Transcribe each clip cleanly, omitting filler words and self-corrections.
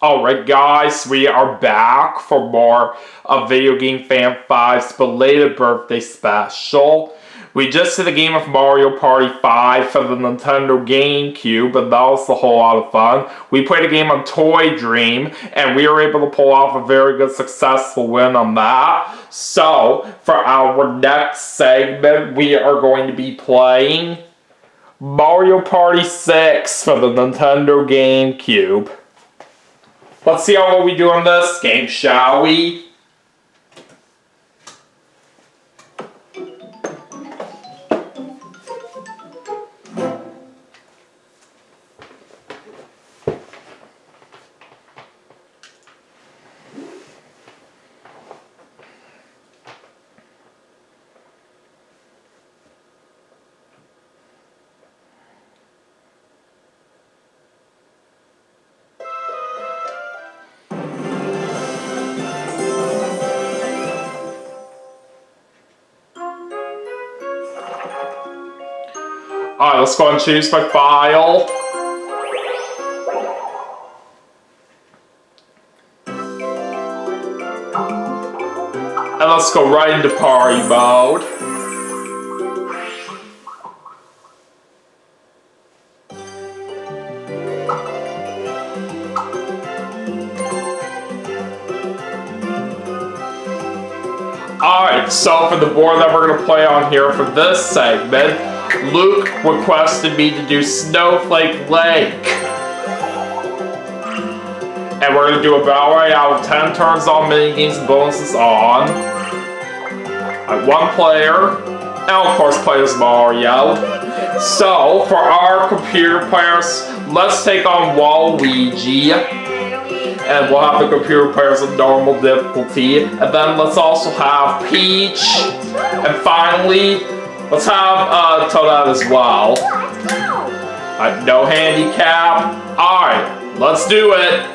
Alright guys, we are back for more of VideoGameFan5's belated birthday special. We just did a game of Mario Party 5 for the Nintendo GameCube, and that was a whole lot of fun. We played a game on Toy Dream, and we were able to pull off a very good successful win on that. So, for our next segment, we are going to be playing Mario Party 6 for the Nintendo GameCube. Let's see how well we do on this game, shall we? Alright, let's go and choose my file. And let's go right into party mode. Alright, so for the board that we're going to play on here for this segment, Luke requested me to do Snowflake Lake. And we're going to do a battle royale with 10 turns on, minigames and bonuses on. One player, and of course play as Mario. So, for our computer players, let's take on Waluigi. And we'll have the computer players of normal difficulty. And then let's also have Peach. And finally, let's have Toadette as well. No handicap. Alright, let's do it.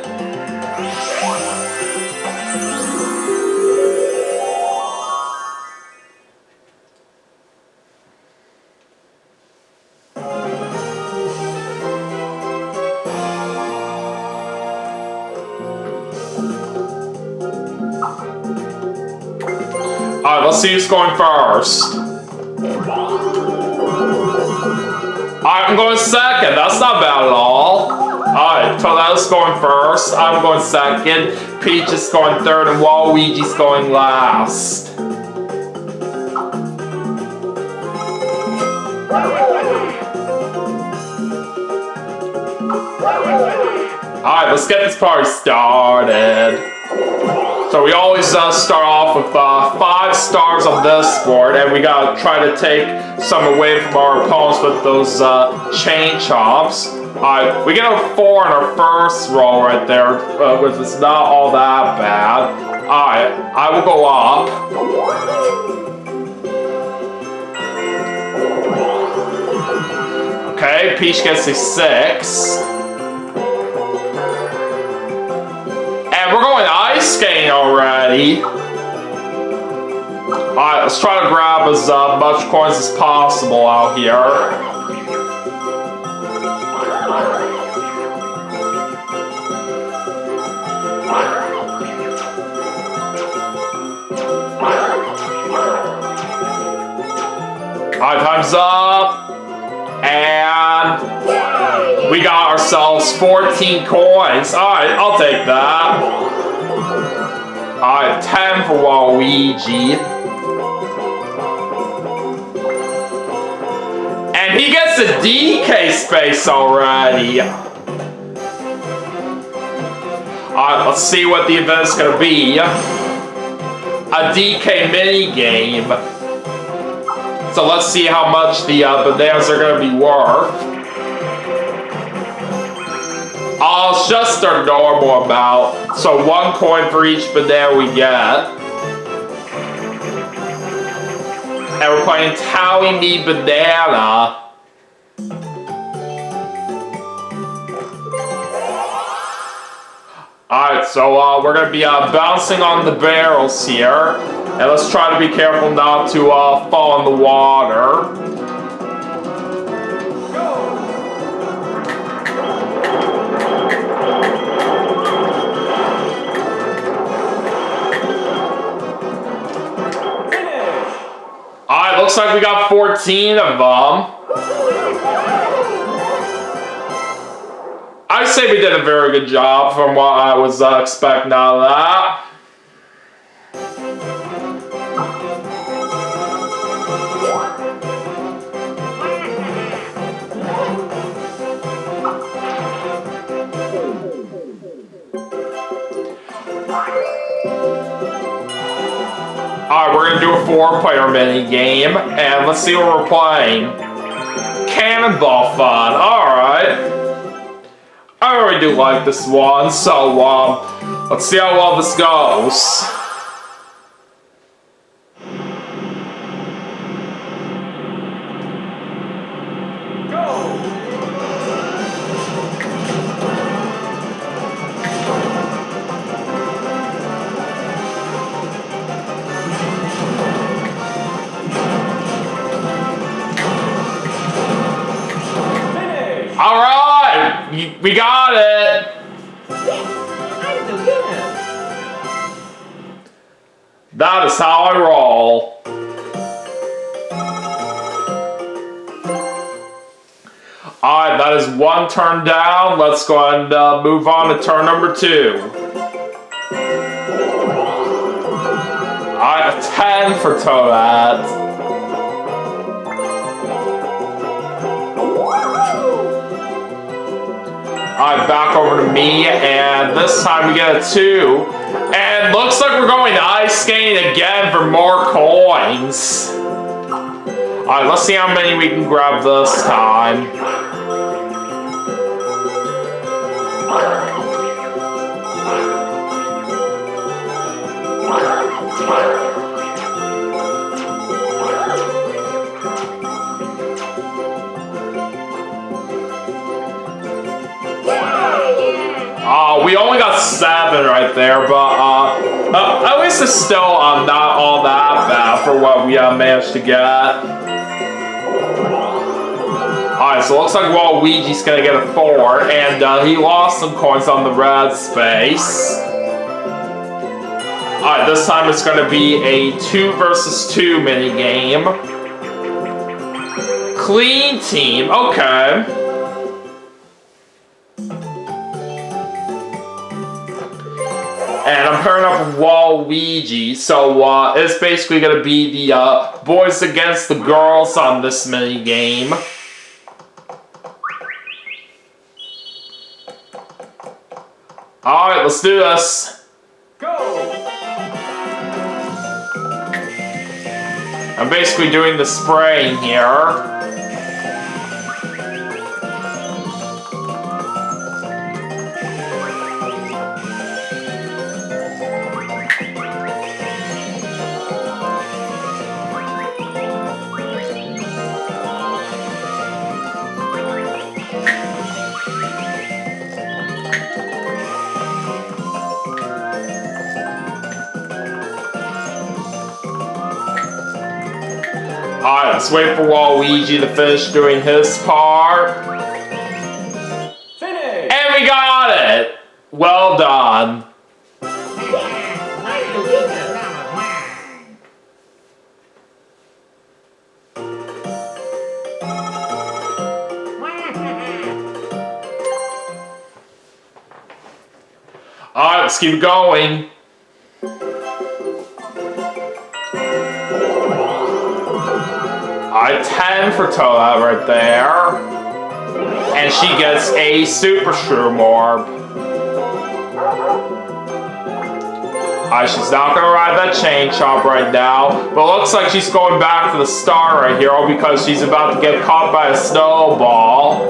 Alright, let's see who's going first. I'm going second. That's not bad at all. Alright, Toadette's going first. I'm going second. Peach is going third, and Waluigi's going last. Alright, let's get this party started. So we always start off with 5 stars on this board, and we gotta try to take some away from our opponents with those chain chomps. Alright, we get a 4 in our first roll right there, which is not all that bad. Alright, I will go up. Okay, Peach gets a 6. And we're going ice skating already. Alright, let's try to grab as much coins as possible out here. Alright, time's up. And we got ourselves 14 coins. Alright, I'll take that. Alright, 10 for Waluigi. And he gets a DK space already. Alright, let's see what the event's gonna be. A DK minigame. So let's see how much the bananas are gonna be worth. Oh, it's just their normal amount. So 1 coin for each banana we get. And we're playing Tally Me Banana. Alright, so we're going to be bouncing on the barrels here. And let's try to be careful not to fall in the water. looks like we got 14 of them. I say we did a very good job from what I was expecting out of that. Alright, we're gonna do a 4-player mini game, and let's see what we're playing. Cannonball fun, alright. I already do like this one, so let's see how well this goes. Alright, we got it. That is how I roll. Alright, that is one turn down. Let's go ahead and move on to turn number 2. Alright, a 10 for Toadette. Alright, back over to me, and this time we get a 2. And looks like we're going to ice skating again for more coins. Alright, let's see how many we can grab this time. We only got 7 right there, but at least it's still not all that bad for what we managed to get. Alright, so it looks like Waluigi's gonna get a 4, and he lost some coins on the red space. Alright, this time it's gonna be a 2 versus 2 mini game. Clean team, okay. And I'm pairing up with Waluigi, so it's basically going to be the boys against the girls on this mini game. Alright, let's do this. Go! I'm basically doing the spraying here. Alright, let's wait for Waluigi to finish doing his part. Finish! And we got it! Well done. Alright, let's keep going. Alright, 10 for Toadette right there. And she gets a Super Shroom Orb. Alright, she's not going to ride that chain chomp right now. But it looks like she's going back to the start right here, all because she's about to get caught by a snowball.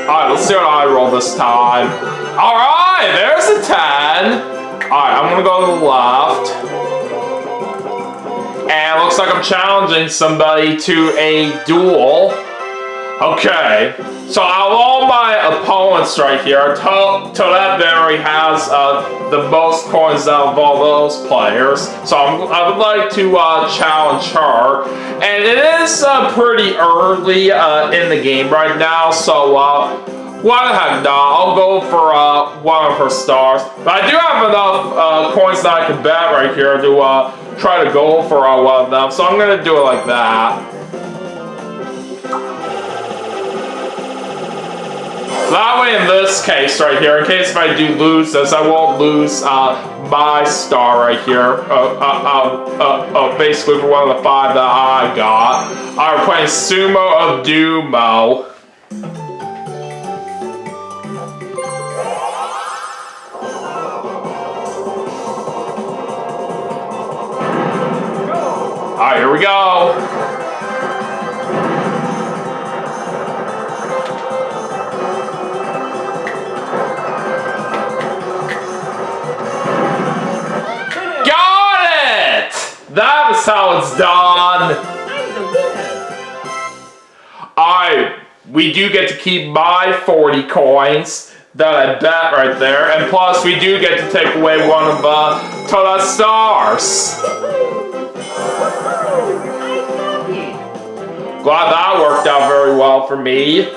Alright, let's see what I roll this time. Alright, there's a 10. Alright, I'm going to go to the left. And it looks like I'm challenging somebody to a duel. Okay, so out of all my opponents right here, Toadette Berry has the most coins out of all those players. So I would like to challenge her. And it is pretty early in the game right now, so Why the heck not? I'll go for one of her stars. But I do have enough coins that I can bet right here to try to go for one of them. So I'm going to do it like that. That way in this case right here, in case if I do lose this, I won't lose my star right here. Basically for one of the 5 that I got. We're playing Sumo of Dumo. Alright, here we go. That is how it's done. Alright, we do get to keep my 40 coins that I bet right there, and plus we do get to take away one of Toda's stars. Glad that worked out very well for me.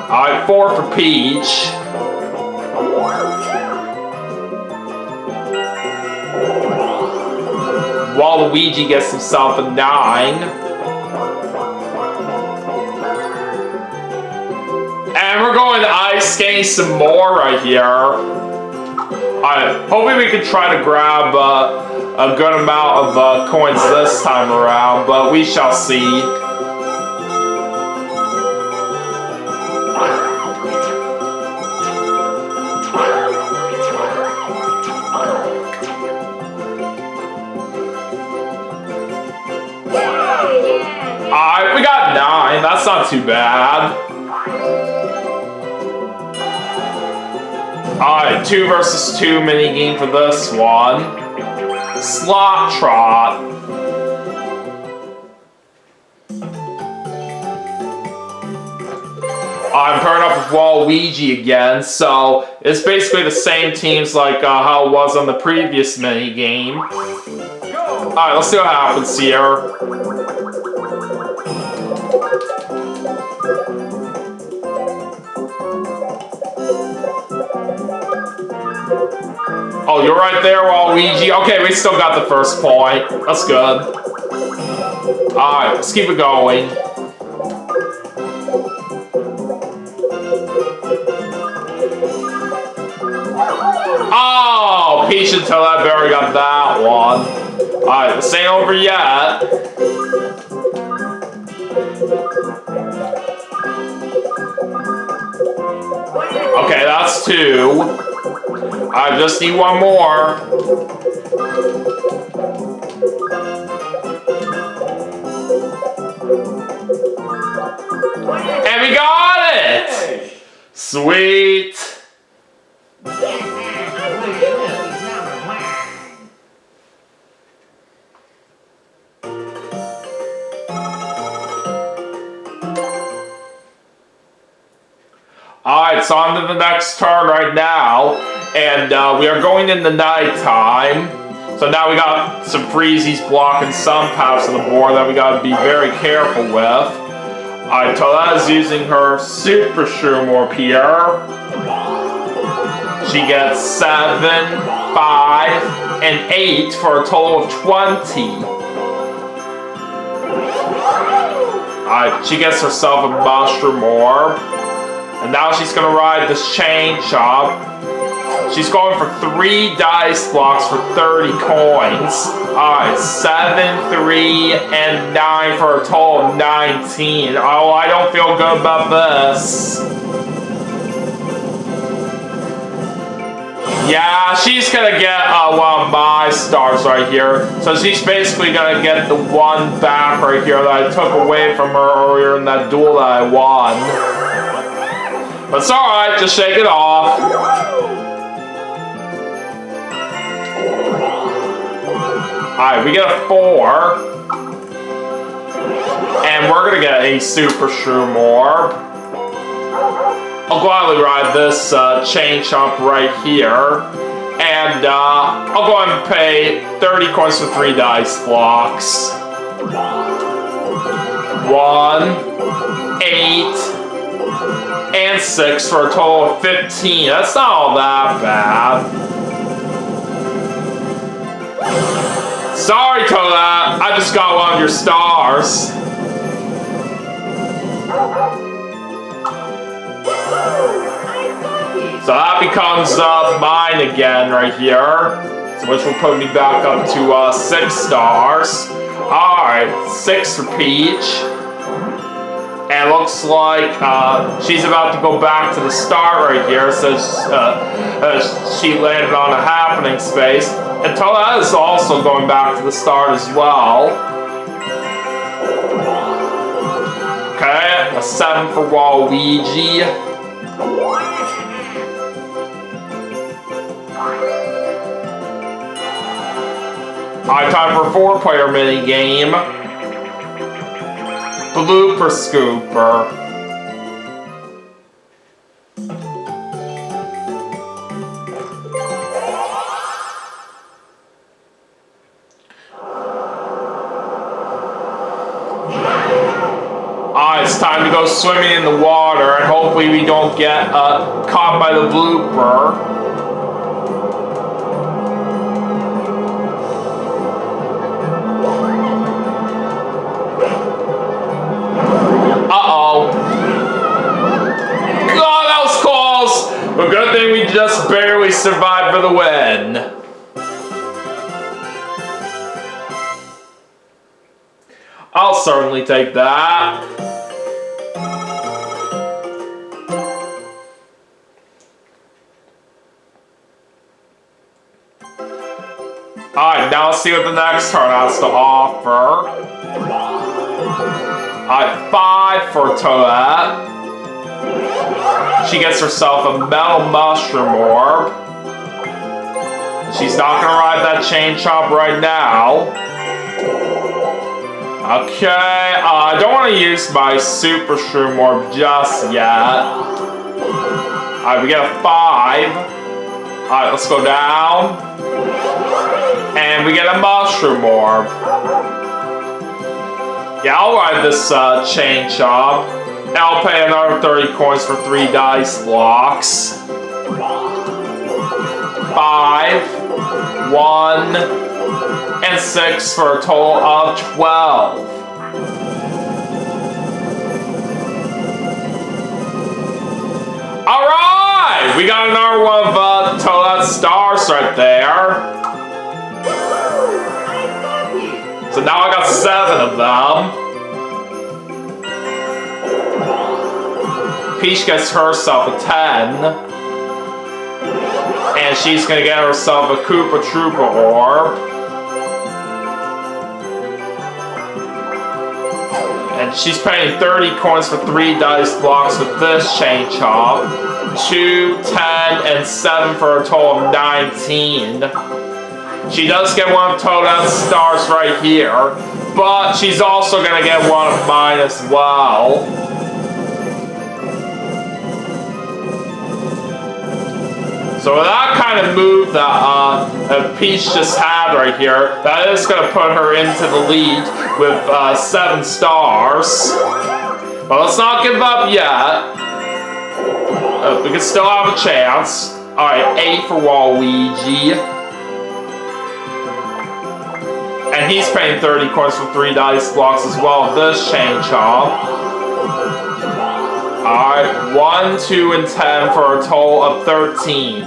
Alright, 4 for Peach. Waluigi gets himself a 9. And we're going to ice skating some more right here. Hopefully we can try to grab a good amount of coins this time around, but we shall see. Alright, we got 9. That's not too bad. Alright, 2 versus 2 minigame for this one. Slot Trot. I'm pairing up with Waluigi again, so it's basically the same teams like how it was on the previous minigame. Alright, let's see what happens here. Oh, you're right there, Waluigi. Okay, we still got the first point. That's good. Alright, let's keep it going. Oh, Peach and Toadette Berry got that one. Alright, this ain't over yet. Okay, that's 2. I just need one more. And we got it! Sweet. Alright, so on to the next turn right now, and we are going into nighttime. So now we got some freezies blocking some parts of the board that we gotta be very careful with. Alright, Toadette's using her Super Shroom Orb here. She gets 7, 5, and 8 for a total of 20. Alright, she gets herself a Mushroom Orb. And now she's going to ride this Chain Chomp. She's going for 3 dice blocks for 30 coins. Alright, 7, 3, and 9 for a total of 19. Oh, I don't feel good about this. Yeah, she's going to get one of my stars right here. So she's basically going to get the one back right here that I took away from her earlier in that duel that I won. But it's alright, just shake it off. Alright, we get a 4. And we're gonna get a Super Shroom Orb. I'll gladly ride this Chain Chomp right here. And I'll go ahead and pay 30 coins for 3 dice blocks. 1, 8, and 6 for a total of 15. That's not all that bad. Sorry, Toadette, I just got one of your stars. So that becomes mine again right here. So which will put me back up to 6 stars. Alright, 6 for Peach. And it looks like she's about to go back to the start right here, so she landed on a happening space. And Toadette is also going back to the start as well. Okay, a 7 for Waluigi. Alright, time for a 4-player minigame. Blooper Scooper. Alright, it's time to go swimming in the water, and hopefully we don't get caught by the blooper. But good thing we just barely survived for the win. I'll certainly take that. Alright, now let's see what the next turn has to offer. Alright, 5 for Toadette. She gets herself a metal mushroom orb. She's not gonna ride that chain chomp right now. Okay, I don't want to use my super shroom orb just yet. Alright, we get a 5. Alright, let's go down. And we get a mushroom orb. Yeah, I'll ride this chain chomp. I'll pay another 30 coins for 3 dice blocks. 5, 1, and 6 for a total of 12. Alright! We got another one of Toadette's stars right there. So now I got 7 of them. Peach gets herself a 10. And she's gonna get herself a Koopa Troopa orb. And she's paying 30 coins for 3 dice blocks with this chain chomp. 2, 10, and 7 for a total of 19. She does get one of Toadette's stars right here, but she's also gonna get one of mine as well. So with that kind of move that Peach just had right here, that is going to put her into the lead with 7 stars. But let's not give up yet. We can still have a chance. Alright, 8 for Waluigi. And he's paying 30 coins for 3 dice blocks as well. This chain chomp. Alright, 1, 2, and 10 for a total of 13.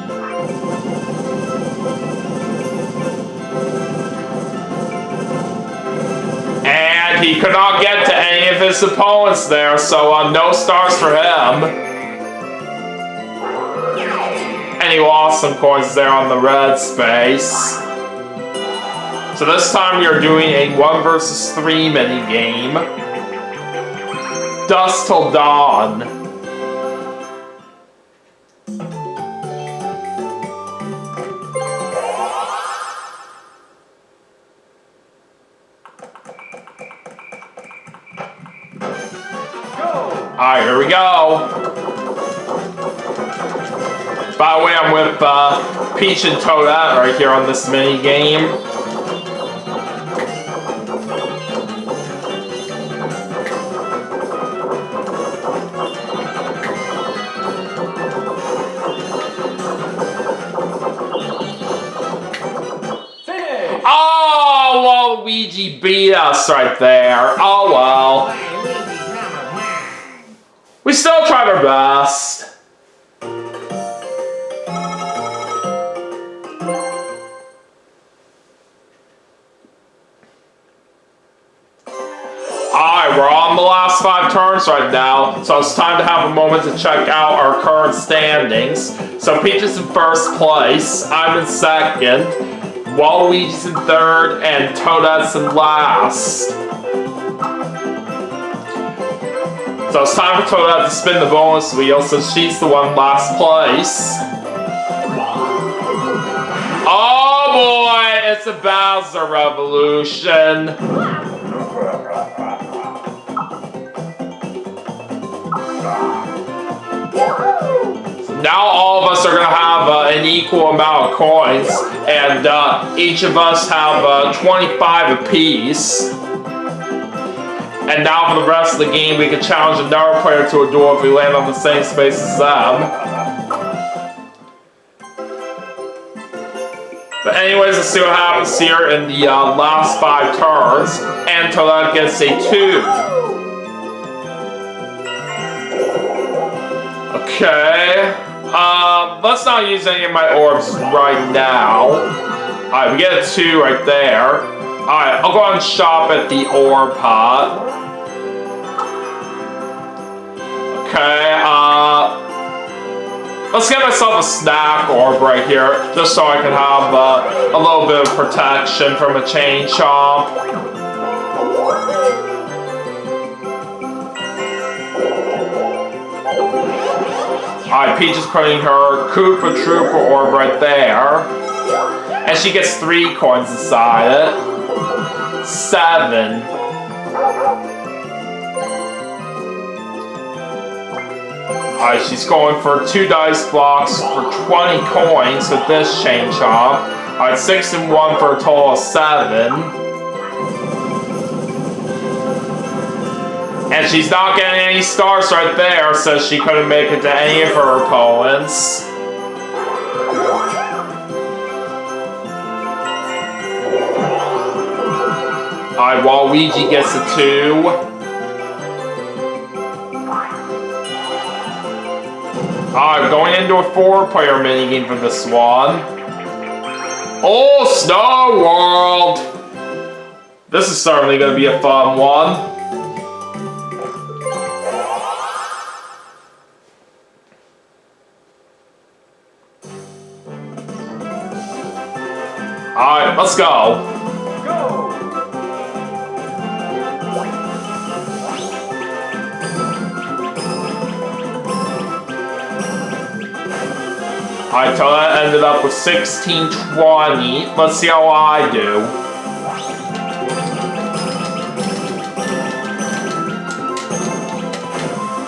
And he could not get to any of his opponents there, so no stars for him. And he lost some coins there on the red space. So this time we are doing a 1 versus 3 minigame. Dusk Till Dawn. Alright, here we go. By the way, I'm with Peach and Toadette right here on this mini game. Waluigi beat us right there. Oh well. We still tried our best. Alright, we're on the last 5 turns right now, so it's time to have a moment to check out our current standings. So Peach is in first place, I'm in second, Waluigi's in third, and Toadette's in last. So it's time for Toadette to spin the bonus wheel, so she's the one in last place. Oh boy, it's a Bowser revolution. Now all of us are going to have an equal amount of coins, and each of us have 25 apiece. And now for the rest of the game, we can challenge another player to a duel if we land on the same space as them. But anyways, let's see what happens here in the last 5 turns. And Toadette gets a 2. Okay. Let's not use any of my orbs right now. Alright, we get a 2 right there. Alright, I'll go ahead and shop at the orb pot. Okay, let's get myself a snack orb right here, just so I can have a little bit of protection from a chain chomp. Alright, Peach is putting her Koopa Trooper orb right there. And she gets 3 coins inside it. 7. Alright, she's going for 2 dice blocks for 20 coins with this chain chomp. Alright, 6 and 1 for a total of 7. And she's not getting any stars right there, so she couldn't make it to any of her opponents. Alright, Waluigi gets a 2. Alright, going into a 4-player minigame for this one. Oh, Snow World! This is certainly going to be a fun one. Alright, let's go. Alright, Toadette ended up with 1620. Let's see how I do.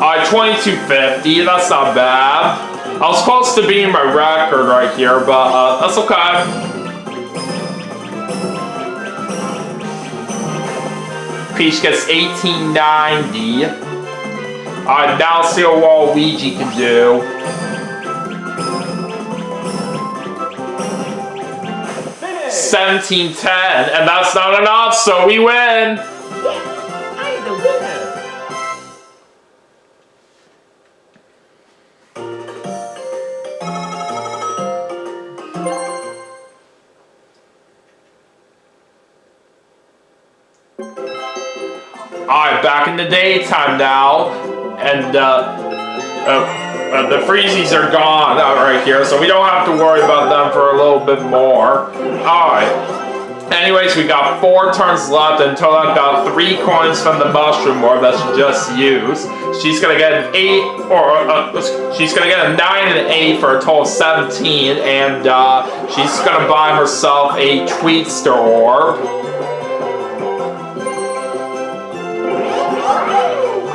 Alright, 2250. That's not bad. I was close to beating my record right here, but that's okay. Peach gets 1890. Alright, now let's see what Waluigi can do. 1710, and that's not enough, so we win! Yes, I'm the winner! Alright, back in the daytime now, and the freezies are gone right here, so we don't have to worry about them for a little bit more. Alright. Anyways, we got 4 turns left, and Toadette got 3 coins from the mushroom orb that she just used. She's gonna get an 8, or she's gonna get a 9 and an 8 for a total of 17, and she's gonna buy herself a Tweetster orb.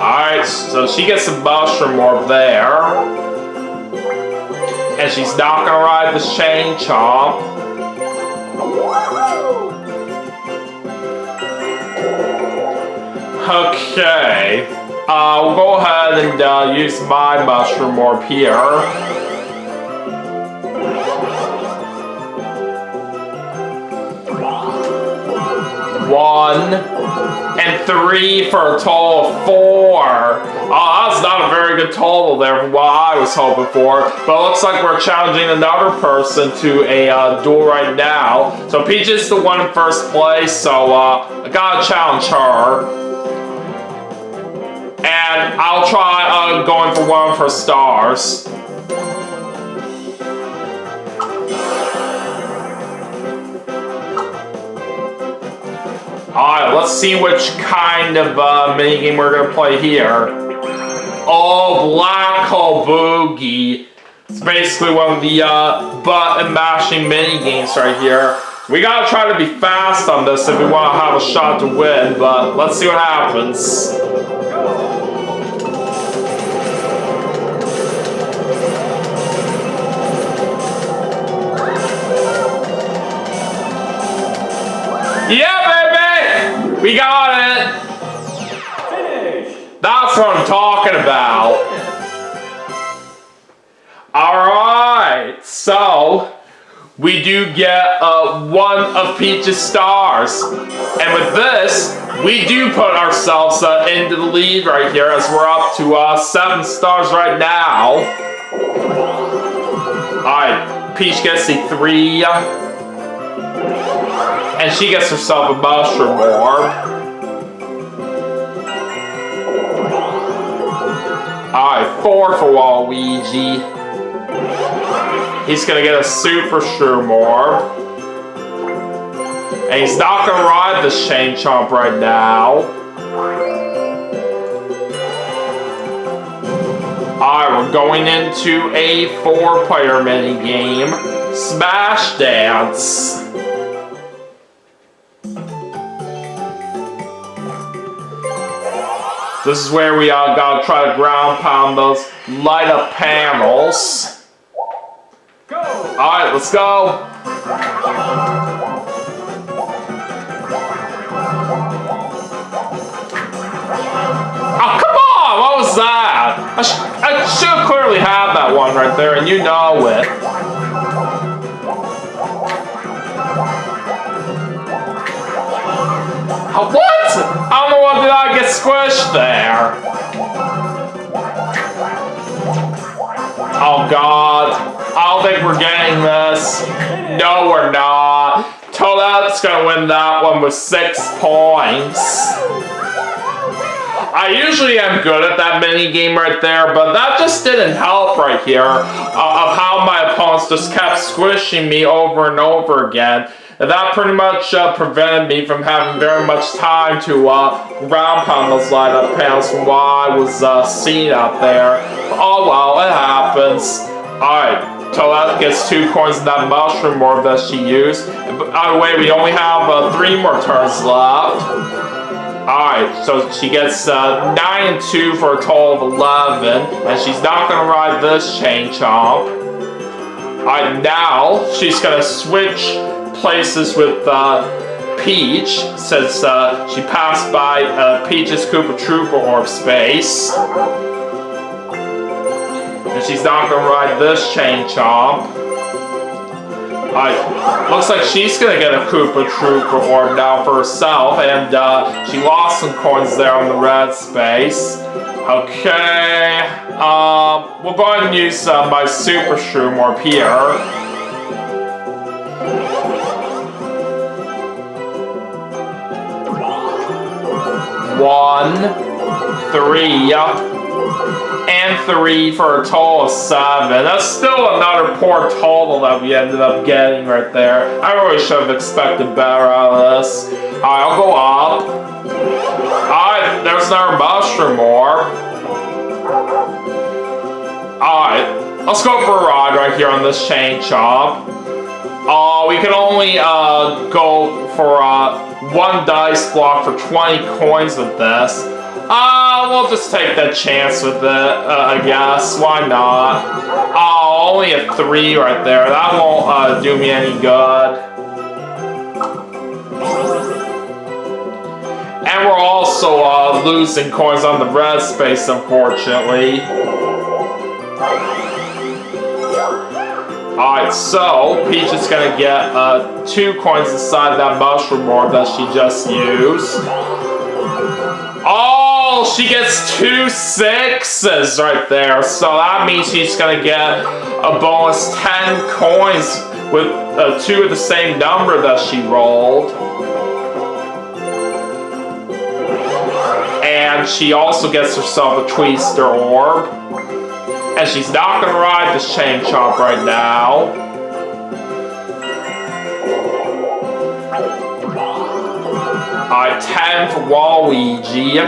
Alright, so she gets a mushroom orb there. And she's not gonna ride the chain chomp. Okay. We'll go ahead and use my mushroom orb here. 1 and 3 for a total of 4. Oh, that's not a very good total there from what I was hoping for. But it looks like we're challenging another person to a duel right now. So Peach is the one in first place, so I gotta challenge her. And I'll try going for one of her stars. Alright, let's see which kind of minigame we're going to play here. Oh, Black Hole Boogie. It's basically one of the button mashing minigames right here. We gotta try to be fast on this if we want to have a shot to win, but let's see what happens. Yeah, baby! We got it! Finish. That's what I'm talking about. Alright, so we do get one of Peach's stars. And with this, we do put ourselves into the lead right here as we're up to 7 stars right now. Alright, Peach gets the 3. And she gets herself a mushroom orb. Alright, 4 for Waluigi. He's gonna get a super shroom orb. And he's not gonna ride this chain chomp right now. Alright, we're going into a 4-player minigame. Smash Dance. This is where we gotta try to ground pound those light up panels. Go. Alright, let's go. Oh, come on! What was that? I should have clearly had that one right there, and you know it. What? I don't know what did I get squished there. Oh God. I don't think we're getting this. No, we're not. Toadette's gonna win that one with 6 points. I usually am good at that mini game right there, but that just didn't help right here of how my opponents just kept squishing me over and over again. And that pretty much prevented me from having very much time to ground pound those light up panels from what I was seeing out there. Oh well, it happens. Alright, Toadette gets 2 coins in that mushroom orb that she used. By the way, we only have 3 more turns left. Alright, so she gets 9 and 2 for a total of 11. And she's not going to ride this chain chomp. Alright, now she's going to switch places with Peach, since she passed by Peach's Koopa Troopa orb space. And she's not going to ride this chain chomp. Looks like she's going to get a Koopa Troopa orb now for herself, and she lost some coins there on the red space. Okay, we'll go ahead and use my Super Shroom orb here. One, 3, and 3 for a total of 7. That's still another poor total that we ended up getting right there. I really should have expected better out of this. Alright, I'll go up. Alright, there's another mushroom orb. Alright, let's go for a ride right here on this chain chomp. We can only go for 1 dice block for 20 coins with this. We'll just take that chance with it, I guess. Why not? Oh, only a 3 right there. That won't do me any good. And we're also losing coins on the red space, unfortunately. Alright, so Peach is gonna get 2 coins inside that mushroom orb that she just used. Oh, she gets 2 6s right there. So that means she's gonna get a bonus 10 coins with 2 of the same number that she rolled. And she also gets herself a Twister orb. And she's not gonna ride this chain chomp right now. Alright, 10 for Waluigi.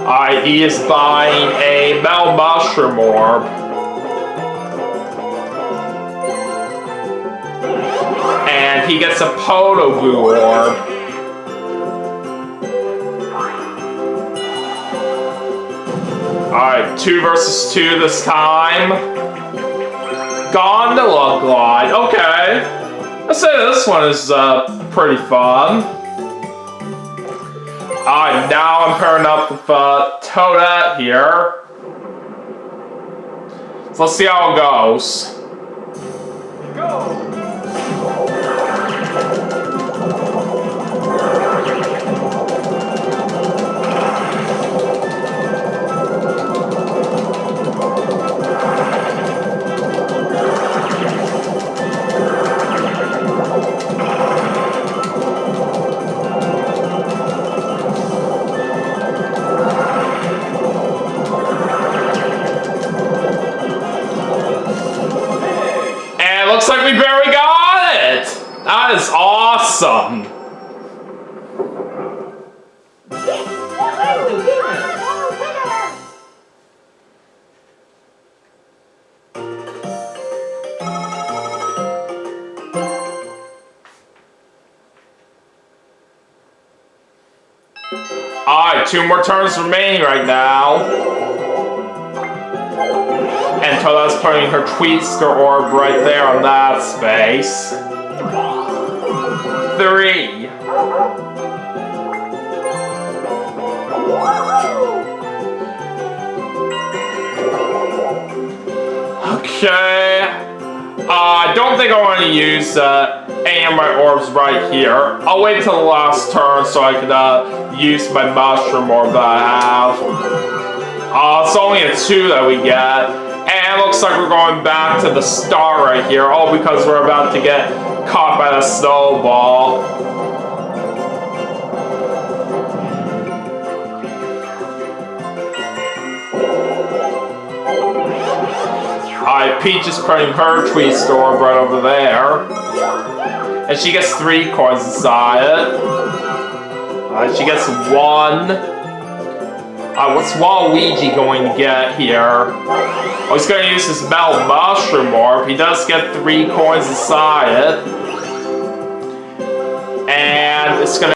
Alright, he is buying a Metal Mushroom orb. And he gets a Podoboo orb. Alright, 2 versus 2 this time. Gondola Glide, okay. I'd say this one is pretty fun. Alright, now I'm pairing up with Toadette here. So let's see how it goes. Go! Looks like we barely got it! That is awesome! Alright, 2 more turns remaining right now. And Toadette's putting her Twister orb right there on that space. 3. Okay. I don't think I want to use any of my orbs right here. I'll wait till the last turn so I can use my mushroom orb that I have. It's only a 2 that we get. And it looks like we're going back to the start right here. All because we're about to get caught by the snowball. Alright, Peach is putting her Twister orb right over there. And she gets 3 coins inside it. Alright, she gets 1. What's Waluigi going to get here? Oh, he's going to use his Metal Mushroom orb. He does get 3 coins inside it. And it's going to